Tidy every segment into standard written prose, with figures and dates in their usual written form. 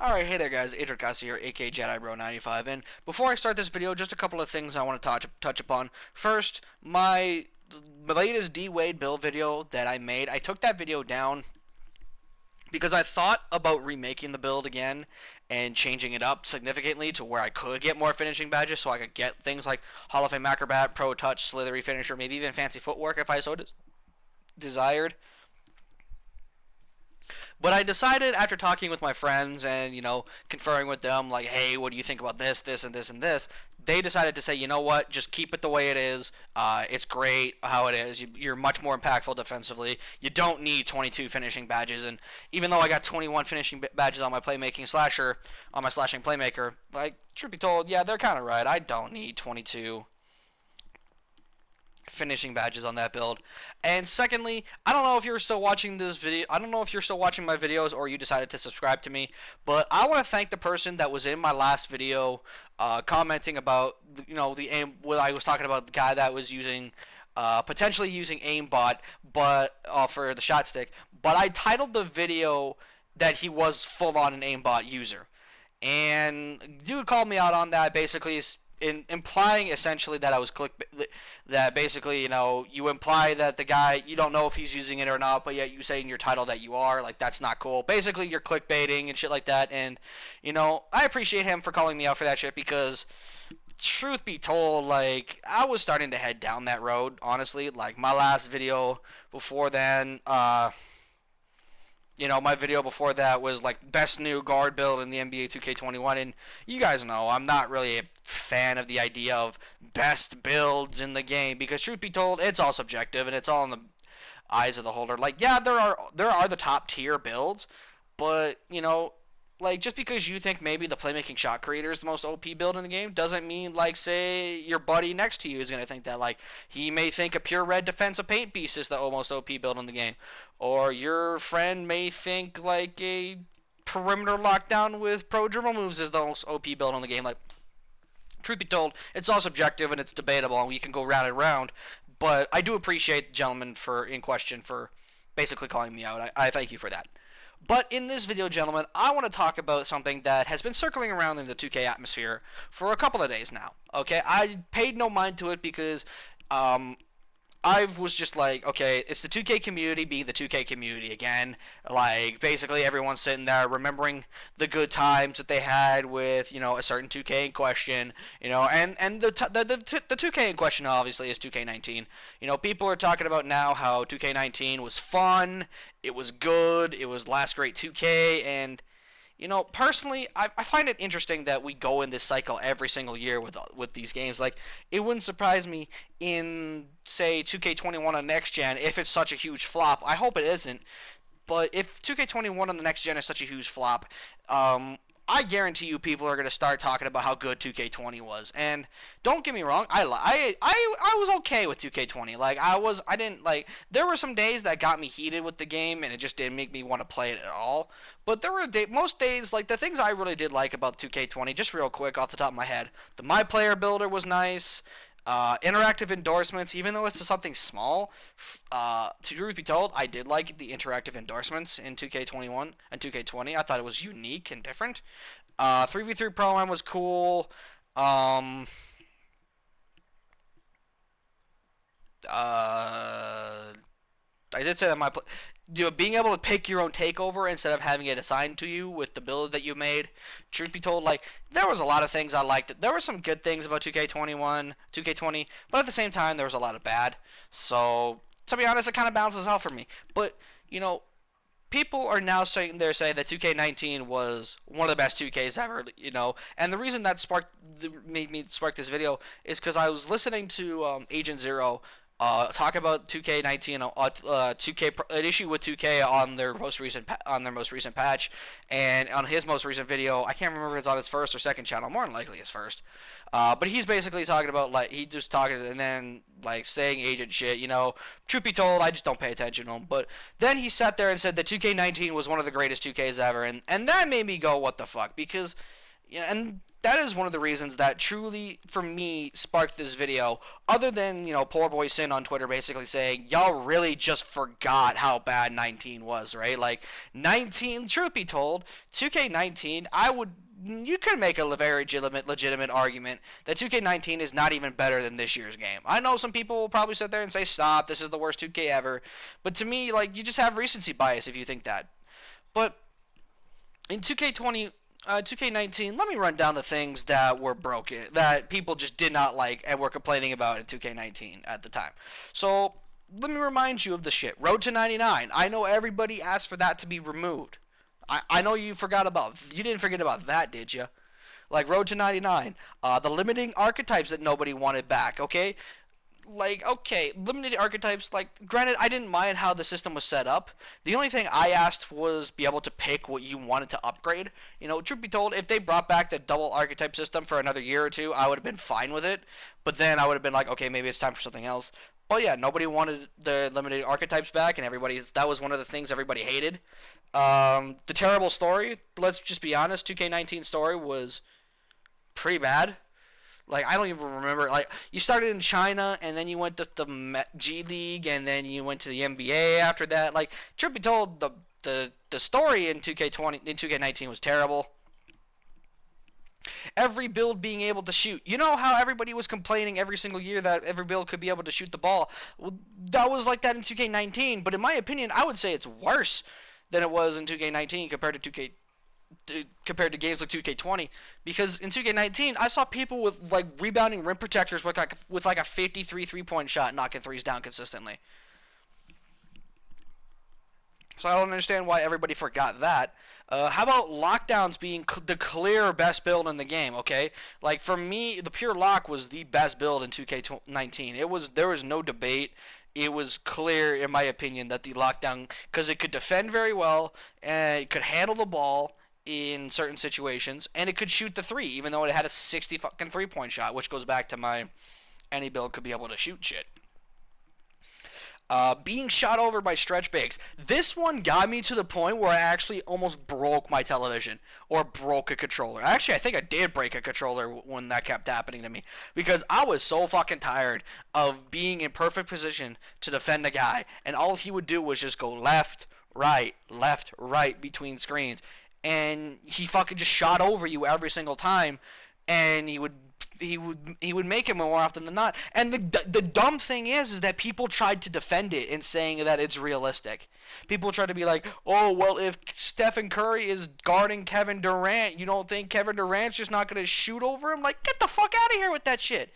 Alright, hey there guys, Adrian Casa here, aka JediBro95, and before I start this video, just a couple of things I want to touch upon. First, my latest D-Wade build video that I made, I took that video down because I thought about remaking the build again and changing it up significantly to where I could get more finishing badges so I could get things like Hall of Fame Acrobat, Pro Touch, Slithery Finisher, maybe even Fancy Footwork if I so desired. But I decided after talking with my friends and, conferring with them, like, hey, what do you think about this, this, and this, and this? They decided to say, you know what, just keep it the way it is. It's great how it is. You're much more impactful defensively. You don't need 22 finishing badges. And even though I got 21 finishing badges on my playmaking slasher, on my slashing playmaker, like, truth be told, yeah, they're kind of right. I don't need 22 finishing badges on that build. And secondly, I don't know if you're still watching this video. I don't know if you're still watching my videos or you decided to subscribe to me, but I want to thank the person that was in my last video commenting about the aim when I was talking about the guy that was using potentially using aimbot but for the shot stick, but I titled the video that he was full on an aimbot user. And dude called me out on that, basically implying essentially that I was that basically, you imply that the guy, you don't know if he's using it or not, but yet you say in your title that you are. Like, that's not cool. Basically, you're clickbaiting and shit like that. And, I appreciate him for calling me out for that shit because, truth be told, like, I was starting to head down that road, honestly. Like, my last video before then, my video before that was like best new guard build in the NBA 2K21, and you guys know I'm not really a fan of the idea of best builds in the game because, truth be told, it's all subjective and it's all in the eyes of the holder. Like, yeah, there are the top tier builds, but like, just because you think maybe the playmaking shot creator is the most OP build in the game doesn't mean, like, say your buddy next to you is going to think that. Like, he may think a pure red defensive paint piece is the most OP build in the game. Or your friend may think, like, a perimeter lockdown with pro dribble moves is the most OP build in the game. Like, truth be told, it's all subjective and it's debatable and we can go round and round. But I do appreciate the gentleman in question for basically calling me out. I thank you for that. But in this video, gentlemen, I want to talk about something that has been circling around in the 2K atmosphere for a couple of days now. Okay, I paid no mind to it because I was just like, okay, it's the 2K community being the 2K community again. Like, basically everyone's sitting there remembering the good times that they had with, a certain 2K in question, and the 2K in question obviously is 2K19. People are talking about now how 2K19 was fun, it was good, it was last great 2K, and personally, I find it interesting that we go in this cycle every single year with these games. Like, it wouldn't surprise me in, say, 2K21 on next gen if it's such a huge flop. I hope it isn't. But if 2K21 on the next gen is such a huge flop, I guarantee you people are going to start talking about how good 2K20 was. And don't get me wrong, I was okay with 2K20. Like, I didn't, like, there were some days that got me heated with the game and it just didn't make me want to play it at all. But there were most days, like, the things I really did like about 2K20, just real quick off the top of my head, the My Player Builder was nice. Interactive endorsements, even though it's something small, to truth be told, I did like the interactive endorsements in 2K21 and 2K20. I thought it was unique and different. 3v3 Pro-Am was cool. I did say that being able to pick your own takeover instead of having it assigned to you with the build that you made. Truth be told, like, there was a lot of things I liked. There were some good things about 2K21, 2K20, but at the same time, there was a lot of bad. So, to be honest, it kind of balances out for me. But, people are now saying that 2K19 was one of the best 2Ks ever, and the reason that made me spark this video is because I was listening to Agent Zero talk about 2K19, 2K an issue with 2K on their most recent patch, and on his most recent video, I can't remember if it's on his first or second channel, more than likely his first. But he's basically talking about, like, he just talking and then, like, saying agent shit, Truth be told, I just don't pay attention to him. But then he sat there and said that 2K19 was one of the greatest 2Ks ever, and that made me go, what the fuck? Because, Yeah, and that is one of the reasons that truly, for me, sparked this video. Other than, Poor Boy Sin on Twitter basically saying, y'all really just forgot how bad 19 was, right? Like, 19, truth be told, 2K19, you could make a very legitimate argument that 2K19 is not even better than this year's game. I know some people will probably sit there and say, stop, this is the worst 2K ever. But to me, like, you just have recency bias if you think that. But in 2K19, let me run down the things that were broken, that people just did not like and were complaining about in 2K19 at the time. So, let me remind you of the shit. Road to 99. I know everybody asked for that to be removed. I know you didn't forget about that, did you? Like Road to 99. The limiting archetypes that nobody wanted back, okay? Like, okay, limited archetypes, like, granted, I didn't mind how the system was set up. The only thing I asked was be able to pick what you wanted to upgrade. Truth be told, if they brought back the double archetype system for another year or two, I would have been fine with it. But then I would have been like, okay, maybe it's time for something else. But yeah, nobody wanted the limited archetypes back, and that was one of the things everybody hated. The terrible story, let's just be honest, 2K19 story was pretty bad. Like, I don't even remember. Like, you started in China, and then you went to the G League, and then you went to the NBA after that. Like, truth be told, the story in 2K19 was terrible. Every build being able to shoot. You know how everybody was complaining every single year that every build could be able to shoot the ball? Well, that was like that in 2K19, but in my opinion, I would say it's worse than it was in 2K19 compared to games like 2K20, because in 2K19 I saw people with like rebounding rim protectors with like a 53 3-point shot knocking threes down consistently. So I don't understand why everybody forgot that. How about lockdowns being the clear best build in the game? Okay, like for me, the pure lock was the best build in 2K19. There was no debate. It was clear, in my opinion, that the lockdown, because it could defend very well and it could handle the ball in certain situations, and it could shoot the three, even though it had a 60 fucking 3-point shot, which goes back to my any build could be able to shoot shit. Being shot over by stretch bigs. This one got me to the point where I actually almost broke my television or broke a controller. Actually, I think I did break a controller when that kept happening to me because I was so fucking tired of being in perfect position to defend a guy, and all he would do was just go left, right between screens, and he fucking just shot over you every single time, and he would make it more often than not. And the dumb thing is that people tried to defend it in saying that it's realistic. People try to be like, oh, well, if Stephen Curry is guarding Kevin Durant, you don't think Kevin Durant's just not going to shoot over him? Like, get the fuck out of here with that shit.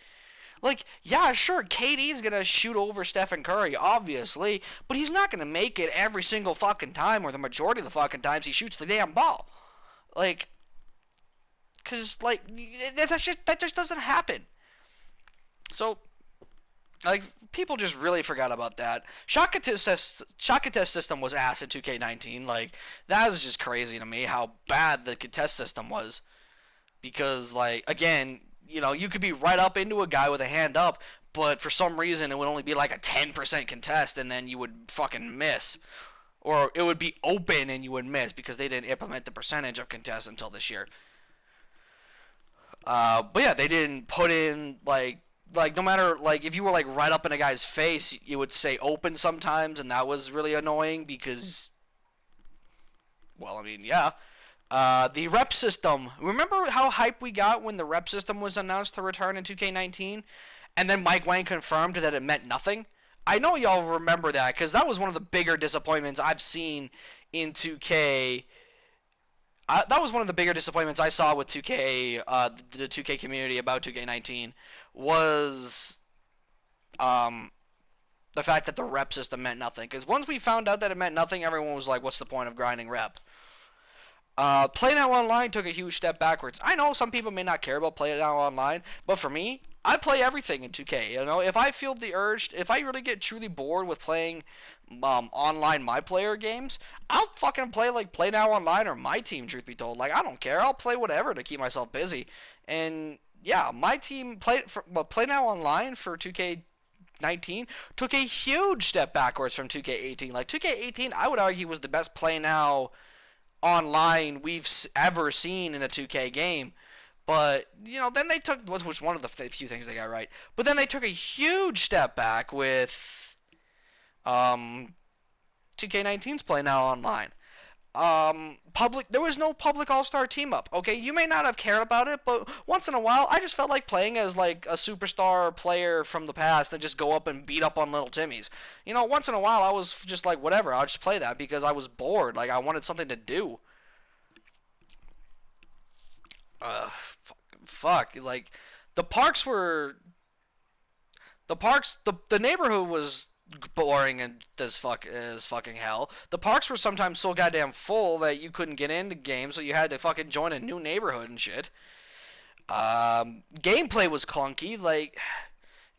Like, yeah, sure, KD's going to shoot over Stephen Curry, obviously, but he's not going to make it every single fucking time or the majority of the fucking times he shoots the damn ball. Like, because, like, that just doesn't happen. So, like, people just really forgot about that. Shot contest system was ass in 2K19. Like, that was just crazy to me how bad the contest system was. Because, like, again, you could be right up into a guy with a hand up, but for some reason it would only be like a 10% contest, and then you would fucking miss. Or it would be open and you would miss because they didn't implement the percentage of contests until this year. But yeah, they didn't put in like no matter like if you were like right up in a guy's face, you would say open sometimes, and that was really annoying because, well, I mean, yeah. The rep system. Remember how hype we got when the rep system was announced to return in 2K19, and then Mike Wang confirmed that it meant nothing? I know y'all remember that because that was one of the bigger disappointments I've seen in 2K. That was one of the bigger disappointments I saw with 2K, the 2K community about 2K19 was the fact that the rep system meant nothing. Because once we found out that it meant nothing, everyone was like, what's the point of grinding rep? Play Now Online took a huge step backwards. I know some people may not care about Play Now Online, but for me, I play everything in 2K. If I feel the urge, if I really get truly bored with playing online my player games, I'll fucking play like Play Now Online or My Team, truth be told. Like, I don't care. I'll play whatever to keep myself busy. And yeah, My Team Play Now Online for 2K19 took a huge step backwards from 2K18. Like 2K18, I would argue was the best Play Now Online we've ever seen in a 2K game. But then they took was one of the few things they got right. But then they took a huge step back with 2K19's Play Now Online. There was no public all-star team up. Okay, you may not have cared about it, but once in a while I just felt like playing as like a superstar player from the past and just go up and beat up on little Timmies. Once in a while I was just like, whatever, I'll just play that because I was bored. Like, I wanted something to do. uh fuck, like, the parks were the neighborhood was boring and as fucking hell. The parks were sometimes so goddamn full that you couldn't get into games, so you had to fucking join a new neighborhood and shit. Gameplay was clunky. Like,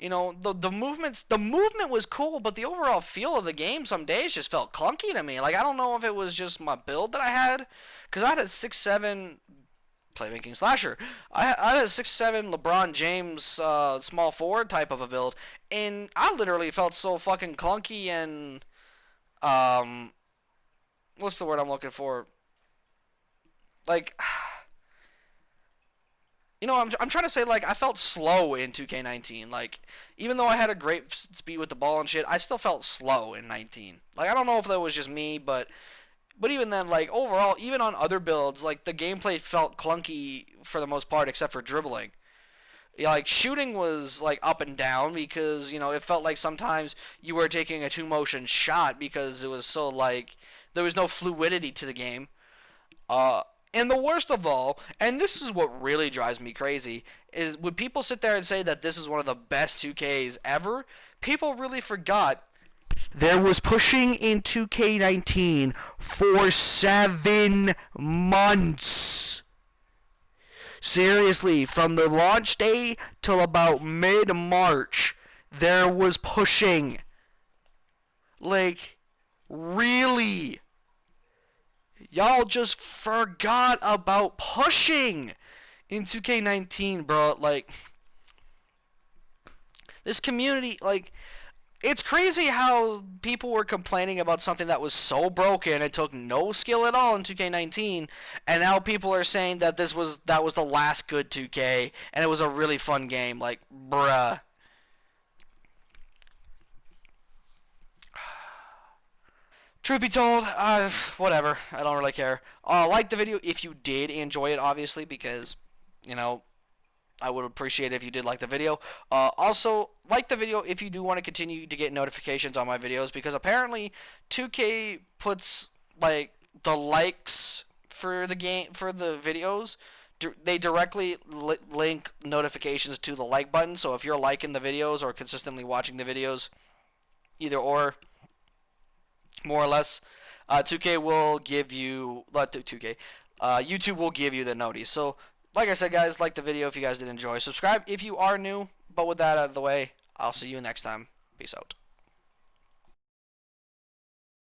the movement was cool, but the overall feel of the game some days just felt clunky to me. Like, I don't know if it was just my build that I had, because I had a 6'7" playmaking slasher. I had a 6'7" LeBron James small forward type of a build, and I literally felt so fucking clunky and um, what's the word I'm looking for? Like, I'm trying to say, like, I felt slow in 2K19. Like, even though I had a great speed with the ball and shit, I still felt slow in 19. Like, I don't know if that was just me, but even then, like, overall, even on other builds, like, the gameplay felt clunky for the most part, except for dribbling. Yeah, like, shooting was like up and down because it felt like sometimes you were taking a two motion shot because it was so, like, there was no fluidity to the game. Uh, and the worst of all, and this is what really drives me crazy, is when people sit there and say that this is one of the best 2Ks ever, people really forgot there was pushing in 2K19 for 7 months. Seriously, from the launch day till about mid-March, there was pushing. Like, really? Y'all just forgot about pushing in 2K19, bro. Like, this community, like, it's crazy how people were complaining about something that was so broken, it took no skill at all in 2K19, and now people are saying that that was the last good 2K and it was a really fun game. Like, bruh. Truth be told, whatever. I don't really care. Like the video if you did enjoy it, obviously, because you know I would appreciate it if you did like the video. Also, like the video if you do want to continue to get notifications on my videos, because apparently 2K puts, like, the likes for the game for the videos. They directly link notifications to the like button. So if you're liking the videos or consistently watching the videos, either or, more or less, 2K will give you 2K. YouTube will give you the notice. So, like I said, guys, like the video if you guys did enjoy. Subscribe if you are new. But with that out of the way, I'll see you next time. Peace out.